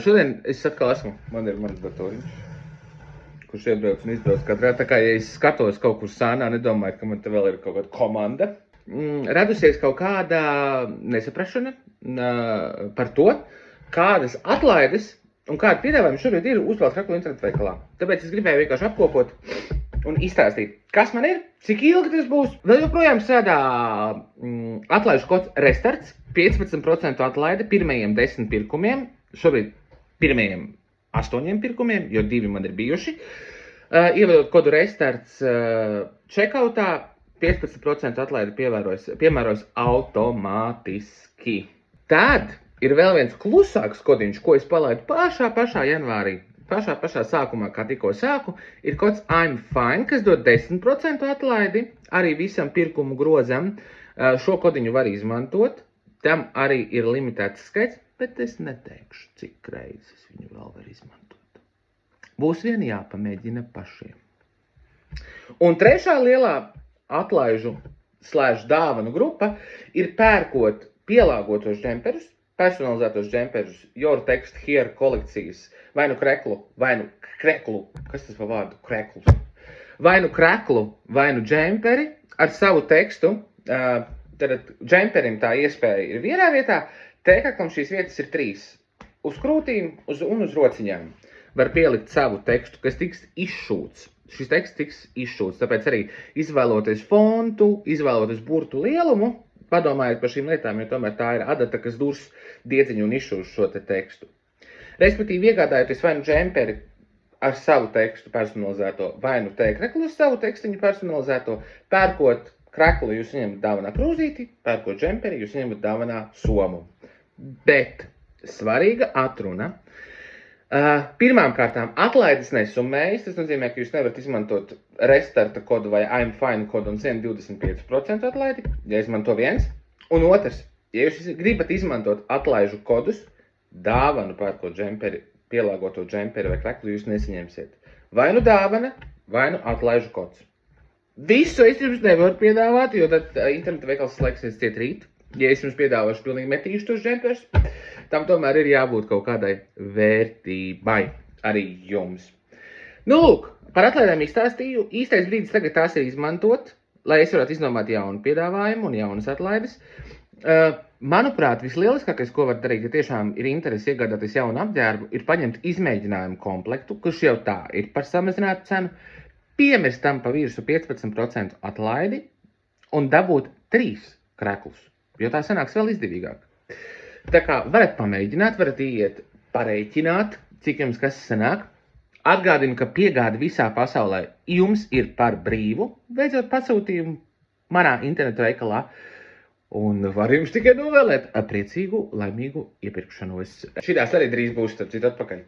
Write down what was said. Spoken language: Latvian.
Šodien es atkal esmu, man ir mans datoriņš, kurš iebrauc un izbrauc katrā. Tā kā, ja es skatos kaut kur sānā, nedomāju, ka man te vēl ir kaut kāda komanda. Radusies kaut kāda nesaprašana par to, kādas atlaides un kādi piedāvājumi šobrīd ir uzvēlēt Kraklu internetu veikalā. Tāpēc es gribēju vienkārši apkopot un izstāstīt, kas man ir, cik ilgi tas būs. Vēl joprojām strādā atlaižu kods restarts, 15% atlaide pirmajiem 10 pirkumiem, šobrīd pirmajiem 8 pirkumiem, jo 2 man ir bijuši. Ievedot kodu restarts checkoutā, 15% atlaide piemērojas automātiski. Tad ir vēl viens klusāks kodiņš, ko es palaidu pašā janvārī. Pašā sākumā, kā tikko sāku, ir kods I'm fine, kas dod 10% atlaidi arī visam pirkumu grozam. Šo kodiņu var izmantot, tam arī ir limitēts skaits, bet es neteikšu, cik reizes viņu vēl var izmantot. Būs vien jāpamēģina pašiem. Un trešā lielā atlaižu / dāvanu grupa ir pērkot pielāgotos džemperus, personalizētos džemperus, Your Text Here kolekcijas, vai nu kreklu, kas tas pa vārdu? Kreklus. Vai nu kreklu, vai nu džemperi ar savu tekstu. Tad džemperim tā iespēja ir vienā vietā, tēkaklam šīs vietas ir 3. Uz krūtīm un uz rociņām var pielikt savu tekstu, kas tiks izšūts. Šis teksts tiks izšūts, tāpēc arī izvēloties fontu, izvēloties burtu lielumu, padomājiet par šīm lietām, jo tomēr tā ir adata, kas durs diedziņu un izšūs šo te tekstu. Respektīvi, iegādājoties vai nu džemperi ar savu tekstu personalizēto, vai nu tēkreklu ar savu tekstiņu personalizēto, pērkot kreklu, jūs ņemat dāvanā krūzīti, pērkot džemperi, jūs ņemat dāvanā somu. Bet svarīga atruna. Pirmām kārtām atlaides nesummējas, tas nozīmē, ka jūs nevarat izmantot restarta kodu vai I'm fine kodu un 25% atlaidi, ja izmanto viens. Un otrs, ja jūs gribat izmantot atlaižu kodus, dāvanu pērkot džemperi, pielāgoto džemperi vai kreklu, jūs nesaņemsiet. Vai nu dāvana, vai nu atlaižu kods. Visu es jums nevaru piedāvāt, jo tad interneta veikals slēgsies ciet rīt. Ja es jums piedāvāšu pilnīgi metīšu tos džemperus, tam tomēr ir jābūt kaut kādai vērtībai arī jums. Nu, lūk, par atlaidēm izstāstīju. Īstais brīdis tagad tās ir izmantot, lai es varētu iznomāt jaunu piedāvājumu un jaunas atlaides. Manuprāt, vislieliskākais, ko var darīt, ja tiešām ir interesi iegādāties jaunu apģērbu, ir paņemt izmēģinājumu komplektu, kurš jau tā ir par samazinātu cenu, piemest tam pa virsu 15% atlaidi un dabūt 3 kreklus, jo tā sanāks vēl izdevīgāk. Tā kā varat pamēģināt, varat iet pareiķināt, cik jums kas sanāk. Atgādinu, ka piegāde visā pasaulē jums ir par brīvu, veicot pasūtījumu manā internetu veikalā. Un var jums tikai novēlēt priecīgu, laimīgu iepirkšanos. Šitās arī drīz būs, starp citu, atpakaļ.